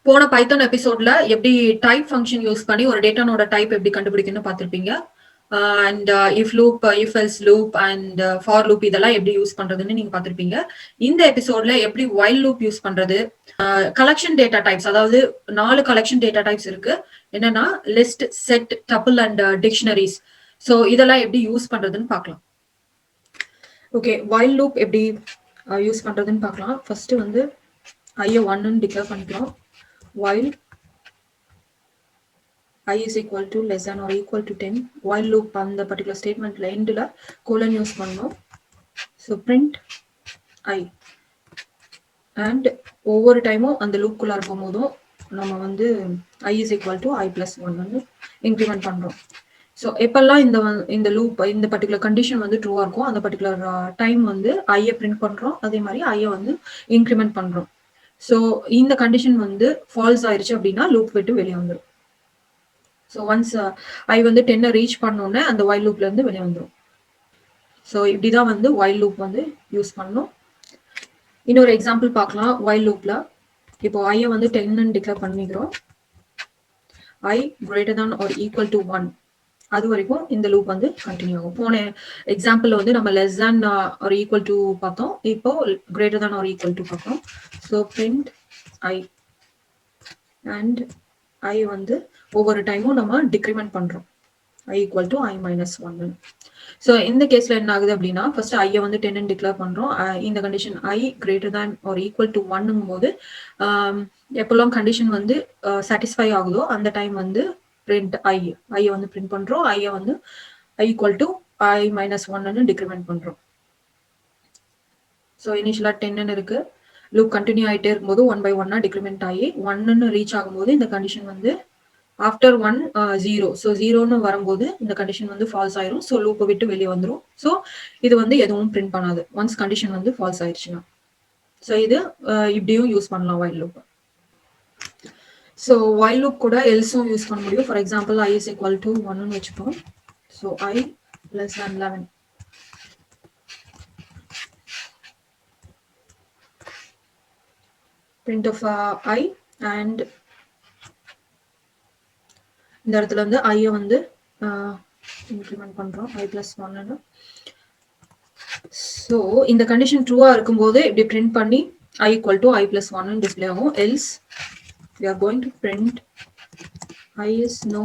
போன பைத்தான் எபிசோட்ல எப்படி டைப் ஃபங்க்ஷன் யூஸ் பண்ணி ஒரு டேட்டானோட டைப் எப்படி கண்டுபிடிக்கணும்னு பார்த்திருப்பீங்க. And if loop, if else loop and for loop இதெல்லாம் எப்படி யூஸ் பண்றதுன்னு நீங்க பார்த்திருப்பீங்க. இந்த எபிசோட்ல எப்படி வைல் லூப் யூஸ் பண்றது, கலெக்ஷன் டேட்டா டைப்ஸ், அதாவது 4 கலெக்ஷன் டேட்டா டைப்ஸ் இருக்கு. என்னன்னா list, set, tuple and dictionaries. So இதெல்லாம் எப்படி யூஸ் பண்றதுன்னு பார்க்கலாம். ஓகே, வைல் லூப் எப்படி யூஸ் பண்றதுன்னு பார்க்கலாம். ஃபர்ஸ்ட் வந்து ஐய 1ன்னு டிக்ளேர் பண்ணிக்கிறோம். While I is equal to less than or equal to 10, while loop அந்த particular statementல endல colon use பண்ணோம். So print I and ஒவ்வொரு டைமும் அந்த loop குள்ள இருக்கும் போதும் நம்ம வந்து I is equal to I plus 1 வந்து increment பண்றோம். ஸோ எப்பெல்லாம் இந்த லூப் இந்த பர்டிகுலர் கண்டிஷன் வந்து ட்ரூவா இருக்கும் அந்த பர்டிகுலர் டைம் வந்து ஐயை பிரிண்ட் பண்றோம். அதே மாதிரி ஐயை வந்து இன்க்ரிமெண்ட் பண்றோம். ஸோ இந்த கண்டிஷன் வந்து ஃபால்ஸ் ஆயிடுச்சு அப்படின்னா லூப் விட்டு வெளியே வந்துடும். ஸோ ஒன்ஸ் ஐ வந்து 10 ரீச் பண்ணோன்னே அந்த வைல் லூப்ல இருந்து வெளியே வந்துடும். ஸோ இப்படிதான் வந்து வைல் லூப் வந்து யூஸ் பண்ணணும். இன்னொரு எக்ஸாம்பிள் பார்க்கலாம். வைல் லூப்ல இப்போ ஐயை வந்து 10ன்னு டிக்ளேர் பண்ணிக்கிறோம். ஐ greater than or equal to 1 அது வரைக்கும் இந்த லூப் வந்து கண்டினியூ ஆகும். போன எக்ஸாம்பிள் வந்து நம்ம less than or equal to பார்த்தோம். இப்போ greater than or equal to பார்ப்போம். So print I and I வந்து ஒவ்வொரு டைமும் நம்ம டிக்ரிமெண்ட் பண்றோம். I equal to I minus 1. ஸோ இந்த கேஸ்ல என்ன ஆகுது அப்படின்னா ஃபர்ஸ்ட் ஐயை வந்து 10 டிக்ளேர் பண்றோம். இந்த condition I greater than or equal to 1ங்கும் போது எப்பெல்லாம் கண்டிஷன் வந்து சாட்டிஸ்ஃபை ஆகுதோ அந்த டைம் வந்து பிரிண்ட் ஐயை வந்து பிரிண்ட் பண்றோம். ஐயை வந்து I equal to I minus 1ன்னு டிக்ரிமெண்ட் பண்றோம். ஸோ இனிஷியலா 10 இருக்கு. லூப் கண்டினியூ ஆகிட்டே இருக்கும்போது 1 by 1 டிக்ரிமெண்ட் ஆகி 1ன்னு ரீச் ஆகும்போது இந்த கண்டிஷன் வந்து ஆஃப்டர் 1 0. ஸோ 0ன்னு வரும்போது இந்த கண்டிஷன் வந்து ஃபால்ஸ் ஆயிரும். ஸோ லூப்பை விட்டு வெளியே வந்துடும். ஸோ இது வந்து எதுவும் பிரிண்ட் பண்ணாது ஒன்ஸ் கண்டிஷன் வந்து ஃபால்ஸ் ஆயிடுச்சுன்னா. ஸோ இது இப்படியும் யூஸ் பண்ணலாம் while loop. So while loop கூட எல்ஸும் யூஸ் பண்ண முடியும். For example I is equal to 1ன்னு வச்சுப்போம். So I less than 11. print of I and இந்த இடத்துல வந்து ஐயை வந்து இன்க்ரிமெண்ட் பண்றோம் I plus 1. ஸோ இந்த கண்டிஷன் ட்ரூவா இருக்கும்போது இப்படி பிரிண்ட் பண்ணி I equal to I plus 1 display ஆகும். Else we are going to print I is no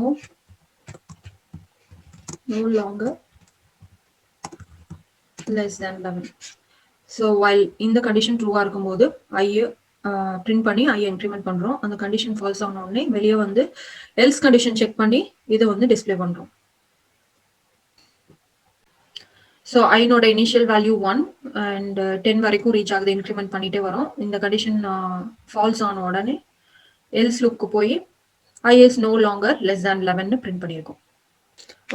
longer less than 11. So while இந்த கண்டிஷன் ட்ரூவா இருக்கும்போது ஐயை பிரிண்ட் பண்ணி ஐயை இன்க்ரிமெண்ட் பண்றோம். அந்த கண்டிஷன் ஃபால்ஸ் ஆன உடனே வெளியே வந்து எல்ஸ் கண்டிஷன் செக் பண்ணி இதை வந்து டிஸ்பிளே பண்றோம். ஸோ ஐனோட இனிஷியல் வேல்யூ 1 அண்ட் 10 வரைக்கும் ரீச் ஆகுது. இன்க்ரிமெண்ட் பண்ணிட்டே வரோம். இந்த கண்டிஷன் ஃபால்ஸ் ஆன உடனே எல்ஸ் லூப்க்கு போய் I is no longer less than 11ன்னு பிரிண்ட் பண்ணியிருக்கோம்.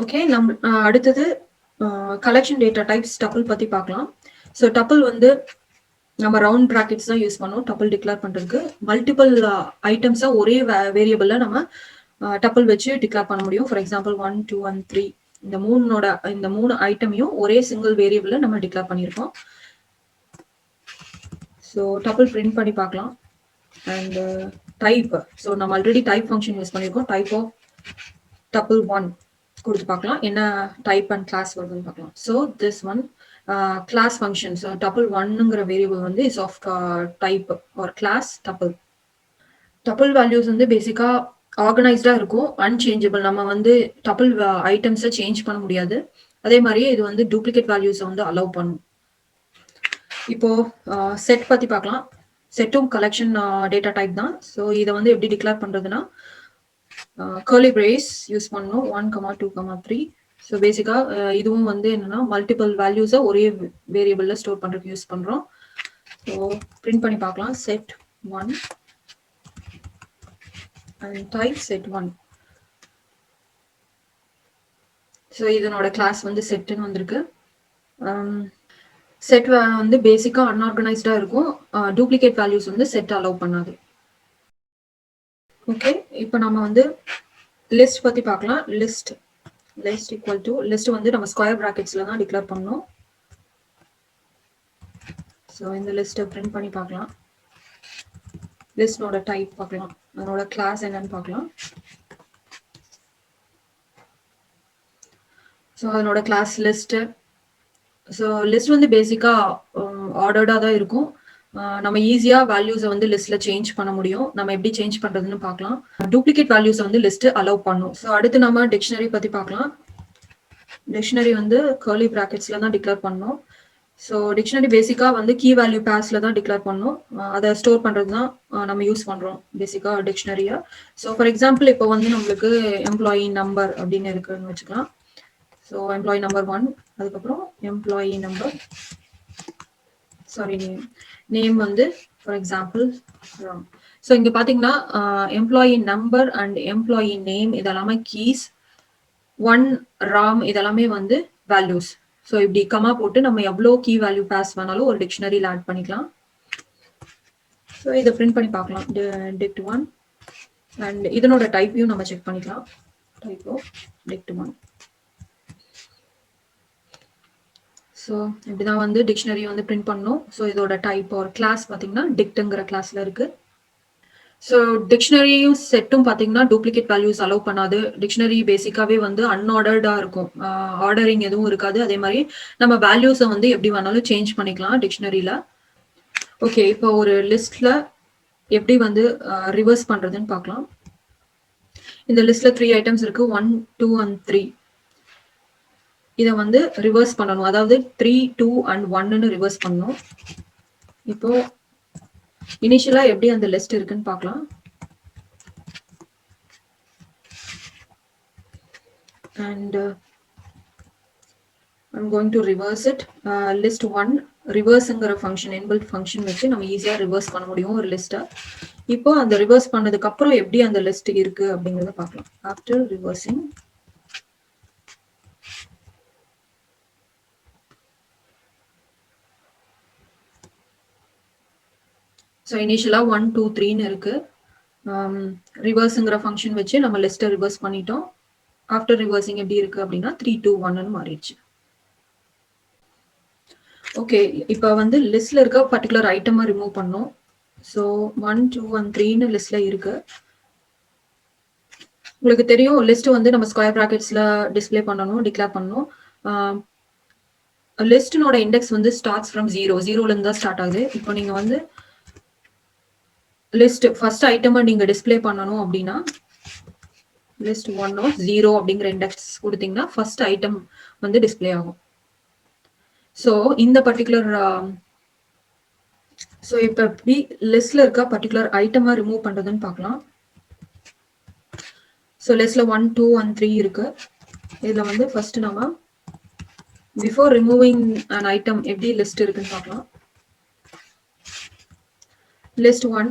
ஓகே, நம்ம அடுத்தது கலெக்ஷன் டேட்டா டைப்ஸ் டப்பிள் பத்தி பார்க்கலாம். ஸோ டப்பிள் வந்து நம்ம ரவுண்ட் ப்ராக்கெட்ஸ் தான் யூஸ் பண்ணோம் டப்பிள் டிக்ளேர் பண்றதுக்கு. மல்டிபிள் ஐட்டம்ஸா ஒரே வேரியபிள்ல நம்ம டப்பிள் வச்சு டிக்ளேர் பண்ண முடியும். ஃபார் எக்ஸாம்பிள் 1 2 and 3 இந்த மூணு ஐட்டமையும் ஒரே சிங்கிள் வேரியபிள்ல நம்ம டிக்ளேர் பண்ணியிருக்கோம். ஸோ டப்பிள் பிரிண்ட் பண்ணி பார்க்கலாம். அண்ட் டைப், ஸோ நம்ம ஆல்ரெடி டைப் ஃபங்க்ஷன் யூஸ் பண்ணியிருக்கோம். டைப் ஆஃப் டப்பிள் 1 கொடுத்து பார்க்கலாம் என்ன டைப் அண்ட் கிளாஸ் வருதுன்னு பார்க்கலாம். So this one class function. So tuple 1ங்கிற வேரியபிள் வந்து is of type or class tuple. tuple values வந்து பேசிக்கா ஆர்கனைஸ்டா இருக்கும், அன்சேஞ்சபிள். நம்ம வந்து tuple ஐட்டம்ஸை சேஞ்ச் பண்ண முடியாது. அதே மாதிரி இது வந்து டூப்ளிகேட் வேல்யூஸை வந்து அலோவ் பண்ணும். இப்போ செட் பத்தி பார்க்கலாம். செட்டும் கலெக்ஷன் டேட்டா டைப் தான். ஸோ இதை வந்து எப்படி டிக்ளேர் பண்றதுன்னா கர்லி பிரேஸ் யூஸ் பண்ணணும். 1 2 3. ஸோ பேசிக்கா இதுவும் வந்து என்னன்னா மல்டிபிள் வேல்யூஸை ஒரே வேரியபிள்ல ஸ்டோர் பண்றதுக்கு யூஸ் பண்றோம். ஸோ பிரிண்ட் பண்ணி பார்க்கலாம். Set 1 and type set 1. So இதனோட கிளாஸ் வந்து செட்னு வந்திருக்கு. செட் வந்து பேசிக்கா அன்ஆர்கனைஸ்டா இருக்கும். டூப்ளிகேட் வேல்யூஸ் வந்து செட் அலோவ் பண்ணாது. ஓகே, இப்போ நம்ம வந்து லிஸ்ட் பத்தி பார்க்கலாம். லிஸ்ட் ஈக்குவல் டு லிஸ்ட் வந்து நம்ம ஸ்கொயர் பிராக்கெட்ஸ்ல தான் டிக்ளேர் பண்ணோம். ஸோ இந்த லிஸ்ட்டை பிரிண்ட் பண்ணி பார்க்கலாம். லிஸ்டோட டைப் பார்க்கலாம். அதனோட கிளாஸ் என்னன்னு பார்க்கலாம். ஸோ அதனோட கிளாஸ் லிஸ்ட். ஸோ லிஸ்ட் வந்து பேசிக்கா ஆர்டர்டா தான் இருக்கும். நம்ம ஈஸியா வேல்யூஸை வந்து லிஸ்ட்ல சேஞ்ச் பண்ண முடியும். நம்ம எப்படி சேஞ்ச் பண்றதுன்னு பார்க்கலாம். டூப்ளிகேட் வேல்யூஸை வந்து லிஸ்ட் அலோவ் பண்ணும். ஸோ அடுத்து நம்ம டிக்ஷனரி பத்தி பார்க்கலாம். டிக்ஷனரி வந்து கர்லி பிராக்கெட்ஸ்ல தான் டிக்ளேர் பண்ணணும். ஸோ டிக்ஷனரி பேசிக்கா வந்து கீ வேல்யூ பேர்ஸ்ல தான் டிக்ளேர் பண்ணணும். அதை ஸ்டோர் பண்றது தான் நம்ம யூஸ் பண்றோம் பேசிக்கா டிக்ஷனரியா. ஸோ ஃபார் எக்ஸாம்பிள் இப்போ வந்து நம்மளுக்கு எம்ப்ளாயி நம்பர் அப்படின்னு இருக்குன்னு வச்சுக்கலாம். ஸோ எம்ப்ளாயி நம்பர் 1, அதுக்கப்புறம் எம்ப்ளாயி நம்பர் நேம் வந்து ஃபார் எக்ஸாம்பிள் ராம். ஸோ இங்க பாத்தீங்கன்னா employee number and employee name இதெல்லாமே கீஸ், 1 ராம் இதெல்லாமே வந்து வேல்யூஸ். ஸோ இப்படி கமா போட்டு நம்ம எவ்வளோ கீ வேல்யூ பேஸ் வேணாலும் ஒரு டிக்ஷனரியில் ஆட் பண்ணிக்கலாம். ஸோ இதை பிரிண்ட் பண்ணி பார்க்கலாம். டிக்ட் 1 அண்ட் இதனோட டைப்பையும் நம்ம செக் பண்ணிக்கலாம். டைப்போ டிக்ட் 1. ஸோ இப்படிதான் வந்து டிக்ஷனரி வந்து பிரிண்ட் பண்ணணும். ஸோ இதோட டைப் ஒரு கிளாஸ் பார்த்தீங்கன்னா டிக்ட்ங்கிற கிளாஸ்ல இருக்கு. ஸோ டிக்ஷனரியும் செட்டும் பார்த்தீங்கன்னா டூப்ளிகேட் வேல்யூஸ் அலோவ் பண்ணாது. டிக்ஷனரி பேசிக்காவே வந்து அன்ஆர்டர்டா இருக்கும். ஆர்டரிங் எதுவும் இருக்காது. அதே மாதிரி நம்ம வேல்யூஸை வந்து எப்படி வேணாலும் சேஞ்ச் பண்ணிக்கலாம் டிக்ஷனரியில. ஓகே, இப்போ ஒரு லிஸ்ட்ல எப்படி வந்து ரிவர்ஸ் பண்றதுன்னு பார்க்கலாம். இந்த லிஸ்ட்ல 3 ஐட்டம்ஸ் இருக்கு, 1, 2 and 3. இதை வந்து ரிவர்ஸ் பண்ணணும். அதாவது 3, 2 and 1ன்னு ரிவர்ஸ் பண்ணணும். இப்போ இனிஷியலா எப்படி அந்த லிஸ்ட் இருக்குன்னு பார்க்கலாம். And I'm going to reverse it. List 1 ரிவர்ஸ்ங்கிற ஃபங்க்ஷன் இன்பில்ட் ஃபங்க்ஷன் வச்சு நம்ம ஈஸியா ரிவர்ஸ் பண்ண முடியும் ஒரு லிஸ்ட்டை. இப்போ அந்த ரிவர்ஸ் பண்ணதுக்கு அப்புறம் எப்படி அந்த லிஸ்ட் இருக்கு அப்படிங்கறத பார்க்கலாம். ஆஃப்டர் ரிவர்சிங் ஸோ இனிஷியலா 1, 2, 3ன்னு இருக்கு. ரிவர்ஸ்ங்கிற ஃபங்க்ஷன் வச்சு நம்ம லிஸ்ட்டை ரிவர்ஸ் பண்ணிட்டோம். ஆஃப்டர் ரிவர்சிங் எப்படி இருக்கு அப்படின்னா 3, 2, 1ன்னு மாறிடுச்சு. ஓகே, இப்போ வந்து லிஸ்ட்ல இருக்க பர்டிகுலர் ஐட்டமா ரிமூவ் பண்ணோம். ஸோ 1, 2 and 3ன்னு லிஸ்ட்ல இருக்கு. உங்களுக்கு தெரியும் லிஸ்ட் வந்து நம்ம ஸ்கொயர் பிராக்கெட்ஸ்ல டிஸ்பிளே பண்ணணும், டிக்ளேர் பண்ணணும். லிஸ்டினோட இண்டெக்ஸ் வந்து ஸ்டார்ட்ஸ் ஃப்ரம் 0ல இருந்து தான் ஸ்டார்ட் ஆகுது. இப்போ நீங்க வந்து லிஸ்ட் ஃபர்ஸ்ட் ஐட்டமை நீங்க டிஸ்பிளே பண்ணணும் அப்படின்னா லிஸ்ட் 1 0 அப்படிங்கிற இண்டெக்ஸ் கொடுத்தீங்கன்னா ஃபர்ஸ்ட் ஐட்டம் வந்து டிஸ்பிளே ஆகும். ஸோ இந்த பர்டிகுலர் ஸோ இப்போ எப்படி லிஸ்ட்ல இருக்க பர்டிகுலர் ஐட்டமா ரிமூவ் பண்றதுன்னு பார்க்கலாம். ஸோ லிஸ்ட்ல 1, 2 and 3 இருக்கு. இதுல வந்து ஃபர்ஸ்ட் நம்ம பிஃபோர் ரிமூவிங் an ஐட்டம் எப்படி லிஸ்ட் இருக்குன்னு பார்க்கலாம். லிஸ்ட் 1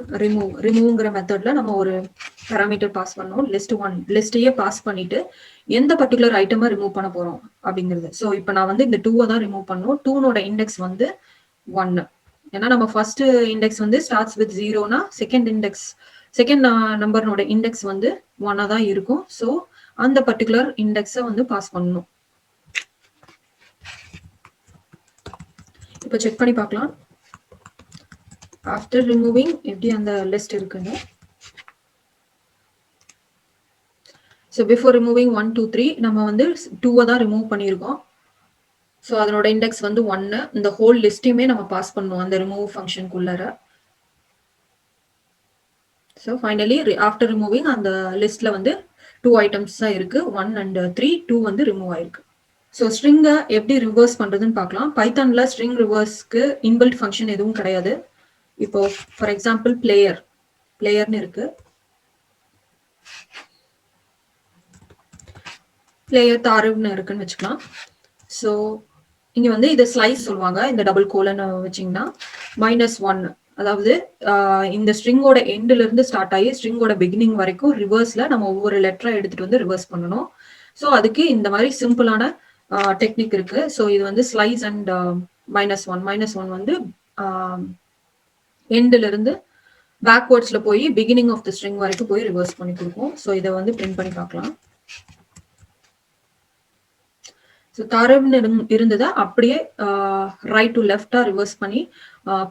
ரிமூவ்ங்கிற மெத்தட்ல நம்ம ஒரு பேராமீட்டர் பாஸ் பண்ணோம். லிஸ்ட் 1 லிஸ்டையே பாஸ் பண்ணிட்டு எந்த பர்டிகுலர் ஐட்டமா ரிமூவ் பண்ண போறோம் அப்படிங்கிறது. ஸோ இப்போ நான் வந்து இந்த 2 தான் ரிமூவ் பண்ணணும். 2னோட இண்டெக்ஸ் வந்து 1. ஏன்னா நம்ம ஃபர்ஸ்ட் இண்டெக்ஸ் வந்து ஸ்டார்ட்ஸ் வித் 0னா செகண்ட் நம்பர்னோட இண்டெக்ஸ் வந்து 1 தான் இருக்கும். ஸோ அந்த பர்டிகுலர் இண்டெக்ஸை வந்து பாஸ் பண்ணணும். இப்போ செக் பண்ணி பார்க்கலாம். ஆஃப்டர் ரிமூவிங் எப்படி அந்த லிஸ்ட் இருக்குன்னு. ஸோ பிஃபோர் ரிமூவிங் 1, 2, 3 நம்ம வந்து 2 தான் ரிமூவ் பண்ணியிருக்கோம். ஸோ அதனோட இண்டெக்ஸ் வந்து 1. இந்த ஹோல் லிஸ்டையுமே நம்ம பாஸ் பண்ணுவோம் அந்த ரிமூவ் ஃபங்க்ஷனுக்குள்ளார. ஸோ ஃபைனலி ஆஃப்டர் ரிமூவிங் அந்த லிஸ்ட்ல வந்து 2 ஐட்டம்ஸ் தான் இருக்கு, 1 and 3. 2 வந்து ரிமூவ் ஆயிருக்கு. ஸோ ஸ்ட்ரிங்கை எப்படி ரிவர்ஸ் பண்றதுன்னு பார்க்கலாம். பைத்தான்ல ஸ்ட்ரிங் ரிவர்ஸ்க்கு இன்பில்ட் ஃபங்க்ஷன் எதுவும் கிடையாது. இப்போ ஃபார் எக்ஸாம்பிள் பிளேயர்னு இருக்கு. பிளேயர் தாருன்னு இருக்குன்னு வச்சுக்கலாம். ஸோ இங்க வந்து இதை ஸ்லைஸ் சொல்லுவாங்க. இந்த டபுள் கோலன் வச்சிங்கன்னா -1, அதாவது இந்த ஸ்ட்ரிங்கோட எண்ட்ல இருந்து ஸ்டார்ட் ஆகி ஸ்ட்ரிங்கோட பிகினிங் வரைக்கும் ரிவர்ஸ்ல நம்ம ஒவ்வொரு லெட்டரை எடுத்துட்டு வந்து ரிவர்ஸ் பண்ணணும். ஸோ அதுக்கு இந்த மாதிரி சிம்பிளான டெக்னிக் இருக்கு. ஸோ இது வந்து ஸ்லைஸ் அண்ட் -1 வந்து எண்ட்ல இருந்து பேக்வர்ட்ஸ்ல போய் பிகினிங் ஆஃப் த ஸ்ட்ரிங் வரைக்கும் போய் ரிவர்ஸ் பண்ணி கொடுக்கும். ஸோ இதை வந்து பிரிண்ட் பண்ணி பார்க்கலாம். ஸோ தரவுன்னு இருந்ததை அப்படியே ரைட் டு லெஃப்டா ரிவர்ஸ் பண்ணி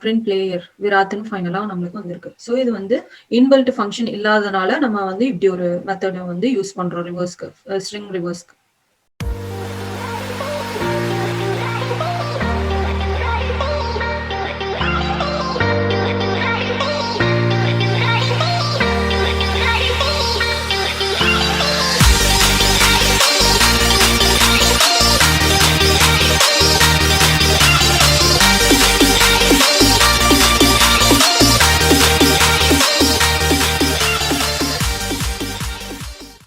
பிரிண்ட் பிளேயர் விராத்துன்னு ஃபைனலாக நம்மளுக்கு வந்திருக்கு. ஸோ இது வந்து இன்பில்ட் ஃபங்க்ஷன் இல்லாதனால நம்ம வந்து இப்படி ஒரு மெத்தடை வந்து யூஸ் பண்றோம் ரிவர்ஸ்க்கு, ஸ்ட்ரிங் ரிவர்ஸ்க்கு.